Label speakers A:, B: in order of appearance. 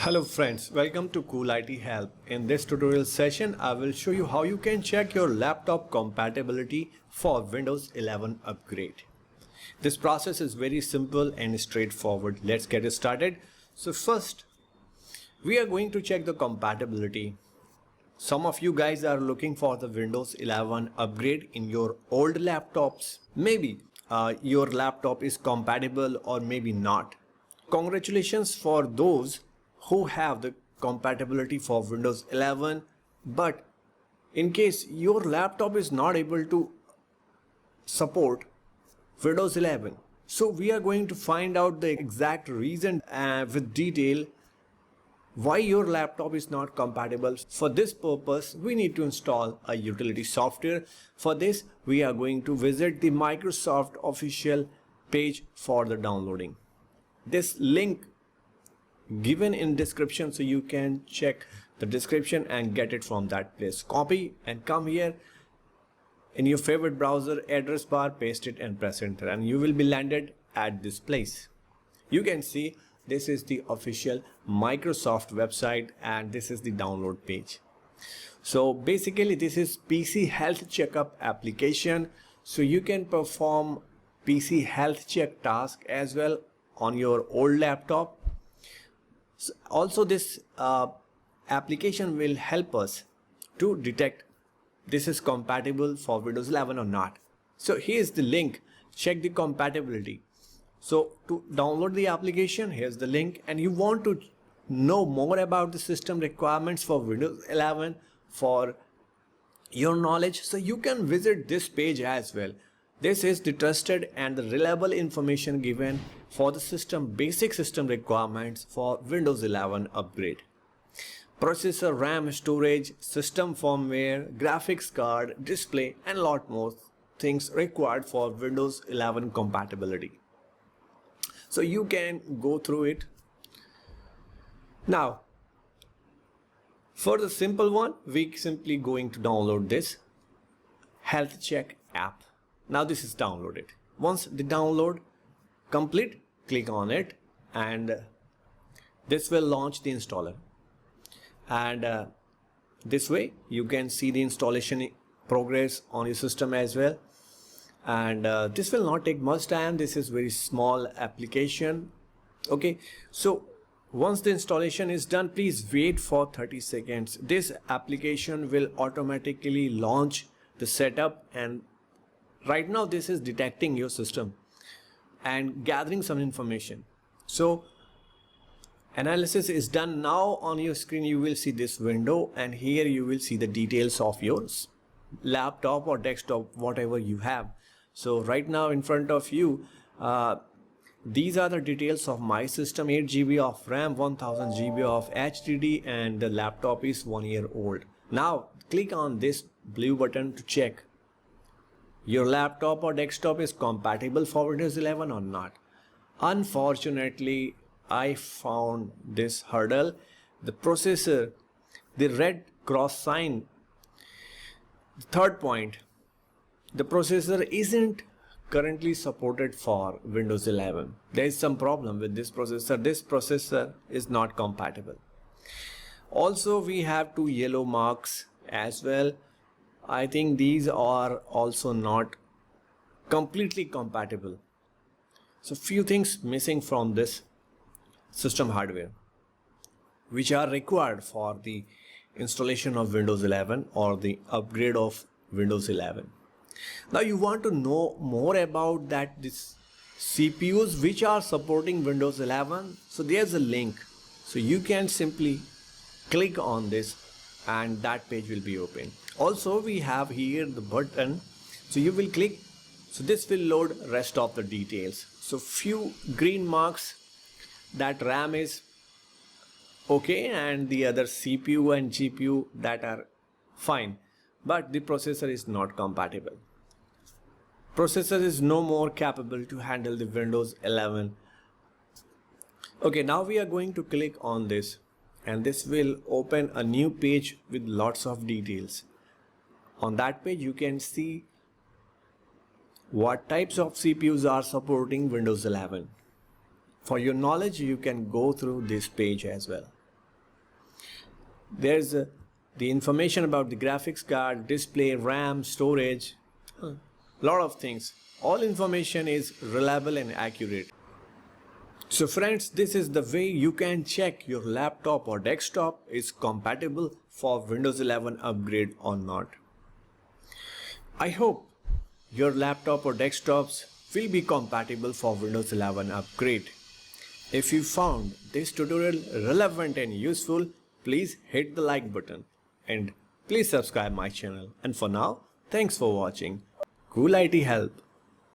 A: Hello friends, welcome to Cool IT Help. In this tutorial session, I will show you how you can check your laptop compatibility for Windows 11 upgrade. This process is very simple and straightforward. Let's get started. So first, we are going to check the compatibility. Some of you guys are looking for the Windows 11 upgrade in your old laptops. Maybe your laptop is compatible or maybe not. Congratulations for those who have the compatibility for Windows 11, but in case your laptop is not able to support Windows 11, so we are going to find out the exact reason with detail why your laptop is not compatible. For this purpose, we need to install a utility software. For this, we are going to visit the Microsoft official page for the downloading. This link given in description, so you can check the description and get it from that place. Copy and come here in your favorite browser address bar, paste it and press enter, and you will be landed at this place. You can see this is the official Microsoft website and this is the download page. So basically this is PC health checkup application, so you can perform PC health check task as well on your old laptop. Also, this application will help us to detect this is compatible for Windows 11 or not. So here's the link, check the compatibility. So to download the application, here's the link, and you want to know more about the system requirements for Windows 11 for your knowledge, so you can visit this page as well. This is the trusted and the reliable information given for the basic system requirements for Windows 11 upgrade. Processor, RAM, storage, system firmware, graphics card, display, and a lot more things required for Windows 11 compatibility. So you can go through it. Now, for the simple one, we simply going to download this health check app. Now this is downloaded. Once the download complete, click on it and this will launch the installer. And this way you can see the installation progress on your system as well. And this will not take much time. This is very small application. Okay, so once the installation is done, please wait for 30 seconds. This application will automatically launch the setup, and right now this is detecting your system and gathering some information. So analysis is done. Now on your screen you will see this window, and here you will see the details of your laptop or desktop, whatever you have. So right now in front of you, these are the details of my system: 8 GB of RAM, 1000 GB of HDD, and the laptop is 1 year old. Now click on this blue button to check your laptop or desktop is compatible for Windows 11 or not. Unfortunately, I found this hurdle. The processor, the red cross sign, the third point, the processor isn't currently supported for Windows 11. There is some problem with this processor. This processor is not compatible. Also, we have 2 yellow marks as well. I think these are also not completely compatible. So few things missing from this system hardware which are required for the installation of Windows 11 or the upgrade of Windows 11. Now you want to know more about that, this CPUs which are supporting Windows 11. So there's a link, so you can simply click on this and that page will be open. Also we have here the button, so you will click, so this will load rest of the details. So few green marks, that RAM is okay and the other CPU and GPU that are fine, but the processor is not compatible. Processor is no more capable to handle the Windows 11. Okay, now we are going to click on this and this will open a new page with lots of details. On that page you can see what types of CPUs are supporting Windows 11. For your knowledge, you can go through this page as well. There's the information about the graphics card, display, RAM, storage, lot of things. All information is reliable and accurate. So friends, this is the way you can check your laptop or desktop is compatible for Windows 11 upgrade or not. I hope your laptop or desktops will be compatible for Windows 11 upgrade. If you found this tutorial relevant and useful, please hit the like button and please subscribe my channel. And for now, thanks for watching. Cool IT Help.